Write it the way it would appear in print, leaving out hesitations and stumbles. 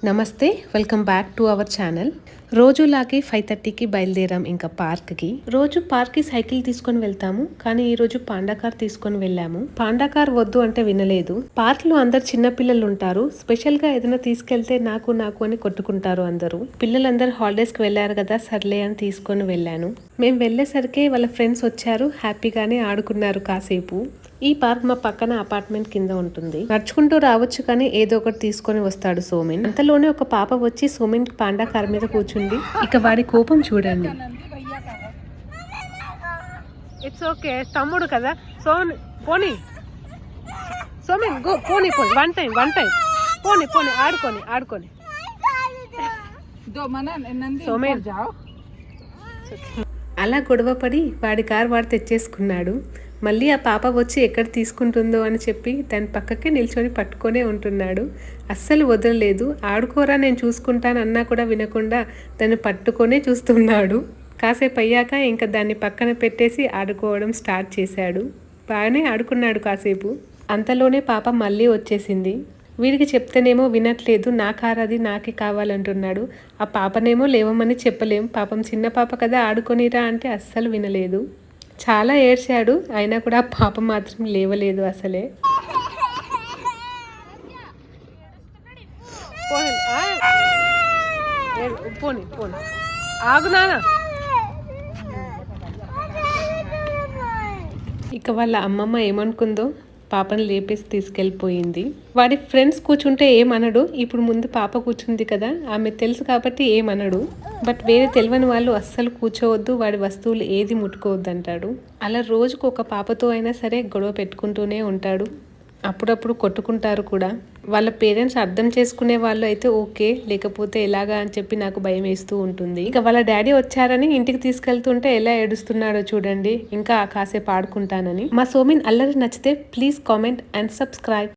నమస్తే, welcome back to our channel. రోజులాగే 5:30కి బయలుదేరాం ఇంకా పార్క్కి. రోజు పార్క్కి సైకిల్ తీసుకొని వెళ్తాము, కానీ ఈ రోజు పాండా కార్ తీసుకొని వెళ్ళాము. పాండా కార్ వద్దు అంటే వినలేదు. పార్క్ లో అందరు చిన్న పిల్లలు ఉంటారు. స్పెషల్ గా ఏదైనా తీసుకెళ్తే నాకు అని కొట్టుకుంటారు అందరూ. పిల్లలందరూ హాలిడేస్ కి వెళ్లారు కదా, సర్లే అని తీసుకొని వెళ్ళాను. మేము వెళ్ళేసరికి వాళ్ళ ఫ్రెండ్స్ వచ్చారు, హ్యాపీగానే ఆడుకున్నారు కాసేపు. ఈ పార్క్ మా పక్కన అపార్ట్మెంట్ కింద ఉంటుంది. నడుచుకుంటూ రావచ్చు, కానీ ఏదో ఒకటి తీసుకొని వస్తాడు సోమెన్. అంతలోనే ఒక పాప వచ్చి సోమెన్ పాండా కార్ మీద కూర్చుంది. ఇక వాడి కోపం చూడండి. ఇట్స్ ఓకే, తమ్ముడు కదా. పోనీ సోమెన్, గో, పోనీ వన్ టైం పోనీ ఆడుకొని సోమెన్. అలా గొడవపడి వాడి కార్ వాడు తెచ్చేసుకున్నాడు. మళ్ళీ ఆ పాప వచ్చి ఎక్కడ తీసుకుంటుందో అని చెప్పి దాని పక్కకే నిల్చొని పట్టుకొనే ఉంటున్నాడు. అస్సలు వదలలేదు. ఆడుకోరా, నేను చూసుకుంటాను అన్నా కూడా వినకుండా దాన్ని పట్టుకొనే చూస్తున్నాడు. కాసేపు అయ్యాక ఇంకా దాన్ని పక్కన పెట్టేసి ఆడుకోవడం స్టార్ట్ చేశాడు. బాగానే ఆడుకున్నాడు కాసేపు. అంతలోనే పాప మళ్ళీ వచ్చేసింది. వీడికి చెప్తేనేమో వినట్లేదు. నా కారు అది, నాకే కావాలంటున్నాడు. ఆ పాపనేమో లేవమని చెప్పలేం, పాపం చిన్న పాప కదా, ఆడుకొనిరా అంటే అస్సలు వినలేదు. చాలా ఏడ్చాడు, అయినా కూడా పాప మాత్రం లేవలేదు అసలే. పోనీ ఆగు నాన్న. ఇక వాళ్ళ అమ్మమ్మ ఏమనుకుందో, పాపను లేపేసి తీసుకెళ్ళిపోయింది. వాడి ఫ్రెండ్స్ కూర్చుంటే ఏమనడు. ఇప్పుడు ముందు పాప కూర్చుంది కదా, ఆమె తెలుసు కాబట్టి ఏమనడు. బట్ వేరే తెలియని వాళ్ళు అస్సలు కూర్చోవద్దు, వాడి వస్తువులు ఏది ముట్టుకోవద్దు అంటాడు. అలా రోజుకు ఒక పాపతో అయినా సరే గొడవ పెట్టుకుంటూనే ఉంటాడు. అప్పుడప్పుడు కొట్టుకుంటారు కూడా. వాళ్ళ పేరెంట్స్ అర్థం చేసుకునే వాళ్ళు అయితే ఓకే, లేకపోతే ఎలాగా అని చెప్పి నాకు భయం వేస్తూ ఉంటుంది. ఇక వాళ్ళ డాడీ వచ్చారని ఇంటికి తీసుకెళ్తుంటే ఎలా ఏడుస్తున్నాడో చూడండి, ఇంకా కాసేపు ఆడుకుంటానని. మా సోమిన్ అల్లరి నచ్చితే ప్లీజ్ కామెంట్ అండ్ సబ్స్క్రైబ్.